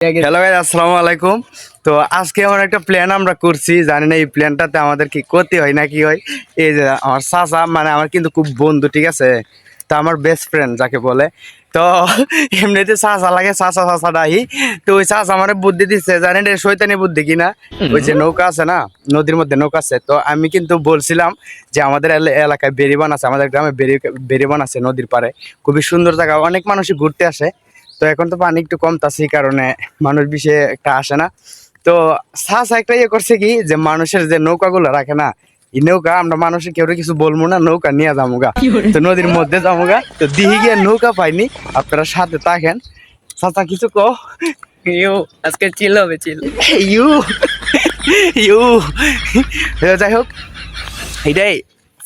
Hello guys, আসসালামু আলাইকুম। তো আজকে আমার একটা প্ল্যান আমরা করছি, জানি না এই প্ল্যানটাতে আমাদের কি ক্ষতি হয় না কি হয়। এই যে আমার চাচা, মানে আমার কিন্তু খুব বন্ধু, ঠিক আছে, তো আমার বেস্ট ফ্রেন্ড যাকে বলে। তো এমনিতে চাচা লাগে, চাচা চাচা ডাহি। তো ওই চাচা আমার বুদ্ধি দিচ্ছে, জানি না শয়তানি বুদ্ধি কিনা। ওই যে নৌকা আছে না, নদীর মধ্যে নৌকা আছে, তো আমি কিন্তু বলছিলাম যে আমাদের এলাকায় বেরিবান আছে, আমাদের গ্রামে বেরিবান আছে নদীর পাড়ে, খুবই সুন্দর জায়গা, অনেক মানুষই ঘুরতে আসে। তো এখন তো পানি একটু কমতাছে, এই কারণে মানুষ বেশি একটা আসে না। তো চাচা একটা ইয়ে করছে কি, যে মানুষের যে নৌকাগুলো রাখে না, এই নৌকা আমরা মানুষের কেউ কিছু বলবো না, নৌকা নিয়ে যামুগা, তো নদীর মধ্যে যামুগা। তো দিহি গিয়ে নৌকা পাইনি, আপনারা সাথে থাকেন। চাচা কিছু কো। ইউ আজকে চিল হবে চিল। ইউ ইউ যাই হোক, এটাই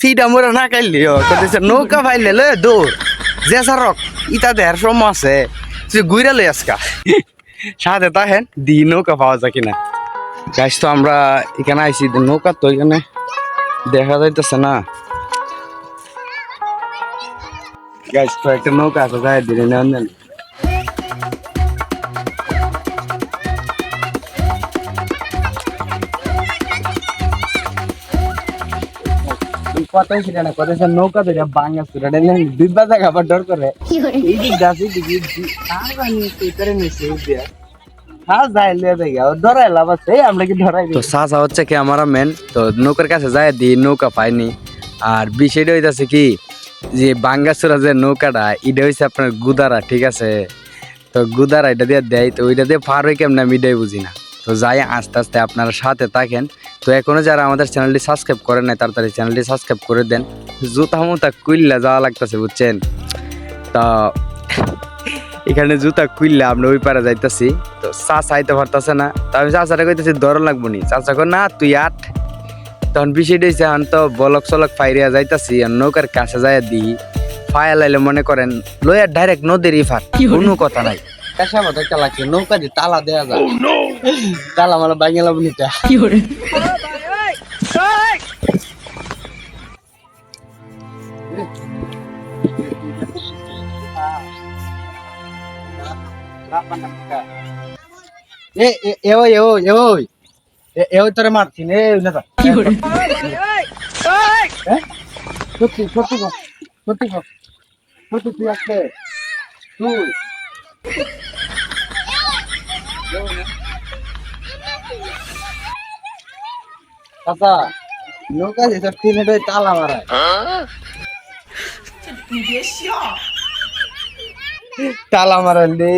ফিডা মোরা না খাইলি নৌকা পাইলে লে দৌড় যে সারক ইটা দেড় সময় আছে, তুই ঘুরা লই আজকা সাথে তাহেন দি নৌকা পাওয়া যায় কিনা। গাইস, তো আমরা এখানে আইসি, নৌকা তো এখানে দেখা যাইতেছে না। গাইস, তো একটা নৌকা আছে, যাই দিনে নেন। কথাই ছিল না, কথা নৌকা ধরে বাংলা সুরা দুইবা জায়গা আবার ডর করে এই দিক গাছি দিকে নিচে হচ্ছে কি আমার মেন। তো নৌকার কাছে যায় দি নৌকা পাইনি। আর বিষয়টা হইতাছে কি, যে বাঙ্গাসুরা যে নৌকাটা, এটা হইছে আপনার গুদারা, ঠিক আছে। তো গুদারা এটা দিয়ে দেয়, তো ওইটা দিয়ে পার হই কেমন আমি এটাই বুঝি না। তো যাই আস্তে আস্তে, আপনারা সাথে থাকেন। তো এখনো যারা আমাদের চ্যানেলটি সাবস্ক্রাইব করেন নাই, তাড়াতাড়ি চ্যানেলটি সাবস্ক্রাইব করে দেন। জুতা মুতা কুইল্লা যাওয়া লাগতেছে, বুঝছেন। তা এখানে জুতা কুইল্লা আমরা ওই পারে যাইতেছি। তো চাচা আইতে পারতেছে না, তো আমি চাচাটা কইতেছি ধর লাগবো নি, চাচা কই না তুই আট। তখন বিষয়টা হয়েছে, এখন তো বলক সলক ফাইরিয়া যাইতাছি, নৌকার কাছে যাই দিই ফায়া লাইলে মনে করেন লইয়া ডাইরেক্ট নদীর ইফার, কোনো কথা নাই। কাছে মতো একটা লাগছে, নৌকা দিয়ে তালা দেওয়া যায়, তালা মানে বাঙালা বনিটা। তোরে মারছি নে সত্যি সত্যি সত্যি সত্যি তুই আসলে তুই আচ্ছা নৌকা যে তিনটাই তালা মারায়, তালা মারালি।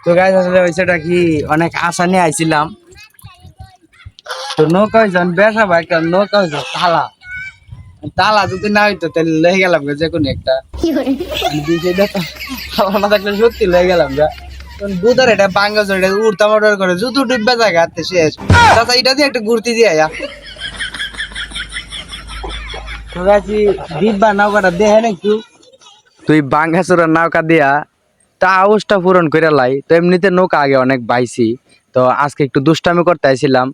তো গাইস, আসলে হয়েছেটা কি, অনেক আশা নিয়ে আইছিলাম। তো নৌকা হয়েছে বেসা ভাই, একটা নৌকা হয়েছে তালা, তালা যদি না হইতো তাহলে লেগে গেলাম যে কোনো একটা তালা না থাকলে সত্যি লেগে গেলাম গা। দুধার এটা বাঙ্গা এটা উড়তাম অর্ডার করে জুতো ডুববে জায়গা হাতে শেষ। চাচা এটা দিয়ে একটা ঘুরতে দিয়ে আয়া তো গাছি ডিব্বা নৌকাটা দেখেন একটু। তুই বাঙ্গাসুরের নৌকা দিয়া তা আউসটা পূরণ করে লাই। তো এমনিতে নৌকা আগে অনেক বাইছি, তো আজকে একটু দুষ্টামি করতে আইছিলাম।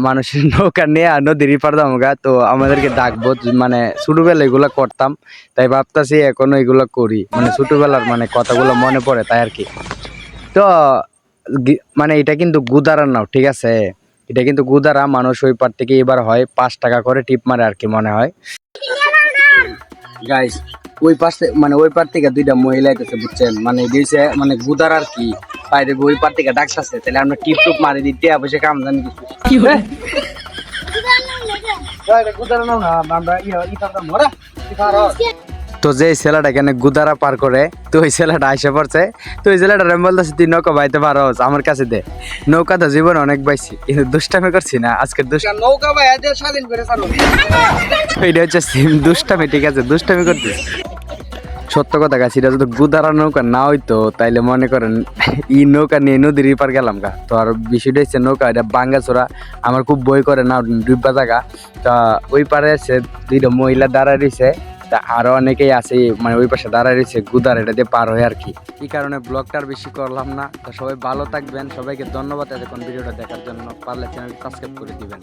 মানুষের নৌকা নিয়ে নদীর পার দামগা, তো আমাদেরকে ডাকবো, মানে ছোটবেলা এগুলা করতাম, তাই ভাবতাছি এখনো এগুলো করি, মানে ছোটবেলার মানে কথাগুলো মনে পড়ে তাই আর কি। তো মানে এটা কিন্তু গুদারার নাও, ঠিক আছে, এটা কিন্তু গুদারা। মানুষ ওই পার থেকে এবার হয় 5 টাকা করে টিপ মারে আর কি, মনে হয়। গাইস, ওই পাশে মানে ওই পার থেকে দুইটা মহিলা আইতেছে, বুঝছেন, মানে দিয়েছে মানে গুদার আর কি, বাইরে ওই পার থেকে ডাকতেছে। তাহলে আমরা টিপ টুপ মারি দিতে বসে কাম জানি কিছু। তো যে ছেলেটা এখানে গুদারা পার করে, তো ওই ছেলেটা আইসা পড়ছে। তো ওই ছেলেটা বলতেছে তুই নৌকা বাইতে পারো, আমার কাছে দে। নৌকা তো জীবন অনেক বাইছি, কিন্তু দুষ্টামি করছি না আজকে। নৌকা ভাই স্বাধীন করে এটা হচ্ছে দুষ্টামি, ঠিক আছে, দুষ্টামি করতে। সত্য কথা গাছ, এটা যদি গুদারা নৌকা না হইতো তাইলে মনে করেন ই নৌকা নিয়ে নদীর পার গেলাম গা। তো আর বিষয়টা হচ্ছে নৌকা এটা বাঙ্গাচোরা, আমার খুব বই করে না ডুববা জায়গা। তা ওই পারে আছে দুইটা মহিলা দাঁড়ায় রয়েছে, তা আরো অনেকেই আছে মানে ওই পাশে দাঁড়ায় রয়েছে গুদার এটা দিয়ে পার হয় আর কি। এই কারণে ব্লগটা আর বেশি করলাম না। তো সবাই ভালো থাকবেন, সবাইকে ধন্যবাদ এতক্ষণ ভিডিওটা দেখার জন্য। পারলে চ্যানেল সাবস্ক্রাইব করে দিবেন।